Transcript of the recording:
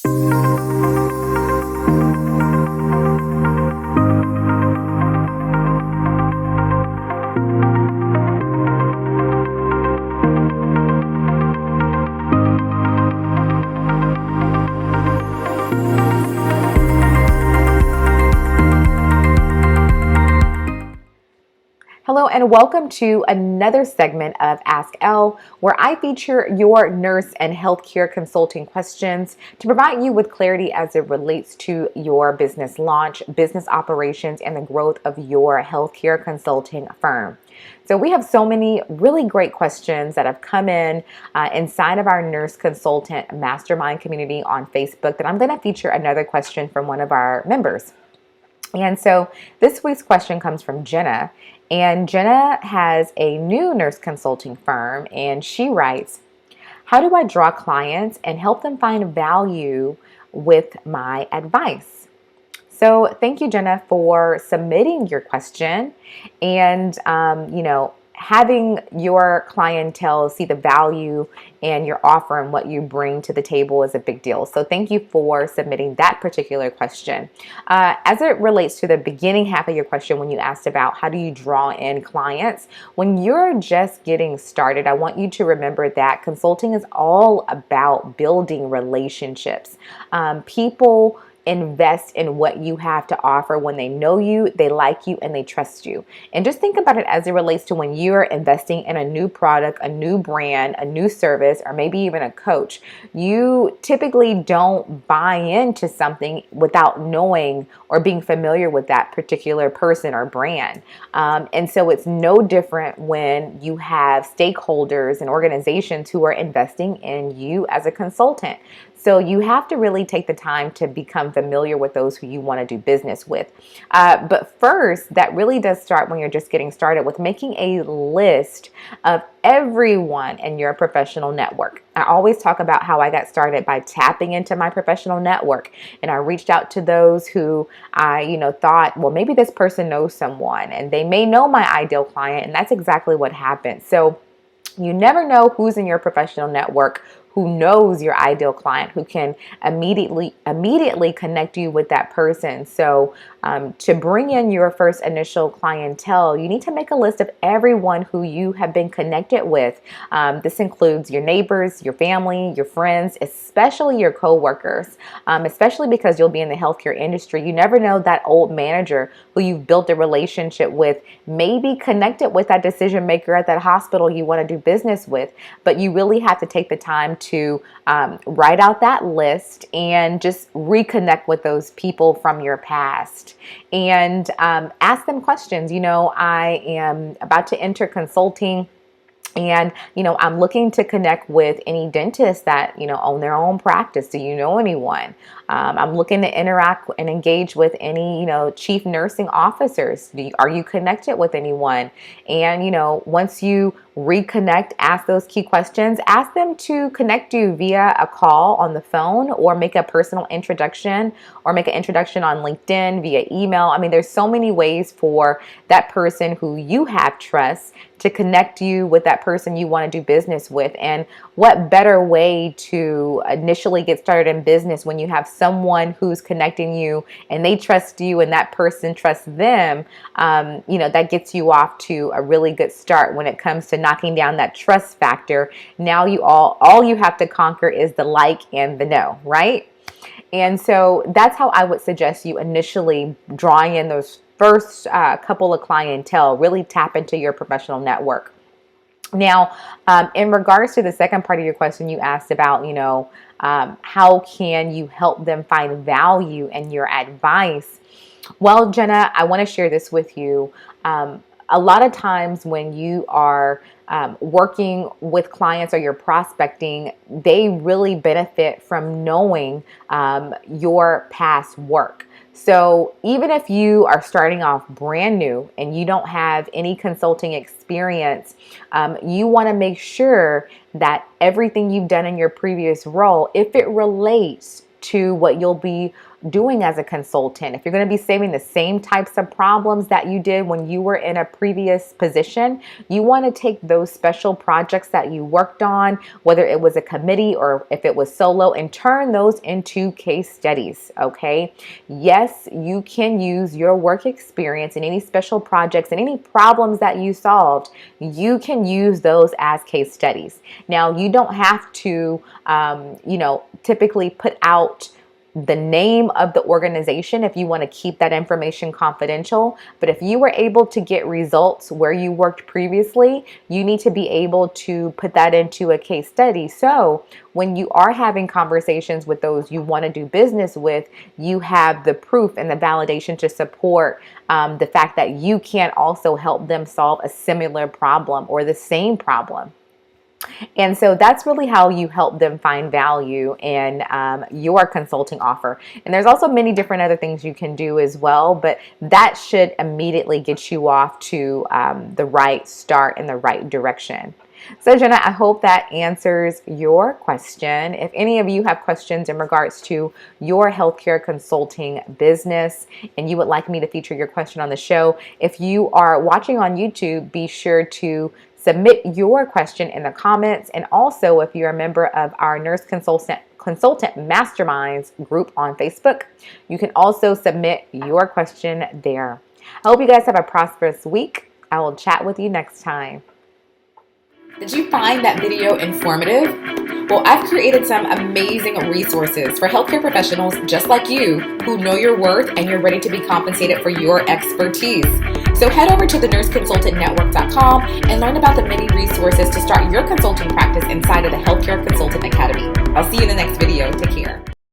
Hello and welcome to another segment of Ask Elle, where I feature your nurse and healthcare consulting questions to provide you with clarity as it relates to your business launch, business operations, and the growth of your healthcare consulting firm. So we have so many really great questions that have come in inside of our nurse consultant mastermind community on Facebook that I'm going to feature another question from one of our members. And so this week's question comes from Jenna, and Jenna has a new nurse consulting firm, and she writes, "How do I draw clients and help them find value with my advice?" So thank you, Jenna, for submitting your question and, having your clientele see the value in your offer and what you bring to the table is a big deal. So thank you for submitting that particular question. As it relates to the beginning half of your question, when you asked about how do you draw in clients, when you're just getting started, I want you to remember that consulting is all about building relationships. People invest in what you have to offer when they know you, they like you, and they trust you. And just think about it as it relates to when you're investing in a new product, a new brand, a new service, or maybe even a coach. You typically don't buy into something without knowing or being familiar with that particular person or brand. And so it's no different when you have stakeholders and organizations who are investing in you as a consultant. So you have to really take the time to become familiar with those who you want to do business with. But first, that really does start when you're just getting started with making a list of everyone in your professional network. I always talk about how I got started by tapping into my professional network, and I reached out to those who I, thought, well, maybe this person knows someone and they may know my ideal client, and that's exactly what happened. So you never know who's in your professional network, who knows your ideal client, who can immediately connect you with that person. So to bring in your first initial clientele, you need to make a list of everyone who you have been connected with. This includes your neighbors, your family, your friends, especially your coworkers, especially because you'll be in the healthcare industry. You never know, that old manager who you've built a relationship with may be connected with that decision maker at that hospital you want to do business with, but you really have to take the time to write out that list and just reconnect with those people from your past and ask them questions. I am about to enter consulting, and, I'm looking to connect with any dentists that, own their own practice. Do you know anyone? I'm looking to interact and engage with any, chief nursing officers. Are you connected with anyone? And, once you reconnect, ask those key questions, ask them to connect you via a call on the phone or make a personal introduction or make an introduction on LinkedIn via email. I mean, there's so many ways for that person who you have trust to connect you with that person you want to do business with. And what better way to initially get started in business when you have someone who's connecting you and they trust you and that person trusts them, that gets you off to a really good start when it comes to knocking down that trust factor. Now all you have to conquer is the like and the no, right? And so that's how I would suggest you initially drawing in those first couple of clientele. Really tap into your professional network. Now, in regards to the second part of your question, you asked about, how can you help them find value in your advice? Well, Jenna, I want to share this with you. A lot of times when you are working with clients or you're prospecting, they really benefit from knowing your past work. So even if you are starting off brand new and you don't have any consulting experience, you want to make sure that everything you've done in your previous role, if it relates to what you'll be doing as a consultant, if you're going to be saving the same types of problems that you did when you were in a previous position, you want to take those special projects that you worked on, whether it was a committee or if it was solo, and turn those into case studies, okay? Yes, you can use your work experience and any special projects and any problems that you solved, you can use those as case studies. Now, you don't have to, typically put out the name of the organization if you want to keep that information confidential. But if you were able to get results where you worked previously, you need to be able to put that into a case study. So when you are having conversations with those you want to do business with, you have the proof and the validation to support the fact that you can also help them solve a similar problem or the same problem. And so that's really how you help them find value in your consulting offer. And there's also many different other things you can do as well, but that should immediately get you off to the right start in the right direction. So Jenna, I hope that answers your question. If any of you have questions in regards to your healthcare consulting business and you would like me to feature your question on the show, if you are watching on YouTube, be sure to submit your question in the comments. And also, if you're a member of our Nurse Consultant Masterminds group on Facebook, you can also submit your question there. I hope you guys have a prosperous week. I will chat with you next time. Did you find that video informative? Well, I've created some amazing resources for healthcare professionals just like you who know your worth and you're ready to be compensated for your expertise. So head over to thenurseconsultantnetwork.com and learn about the many resources to start your consulting practice inside of the Healthcare Consultant Academy. I'll see you in the next video. Take care.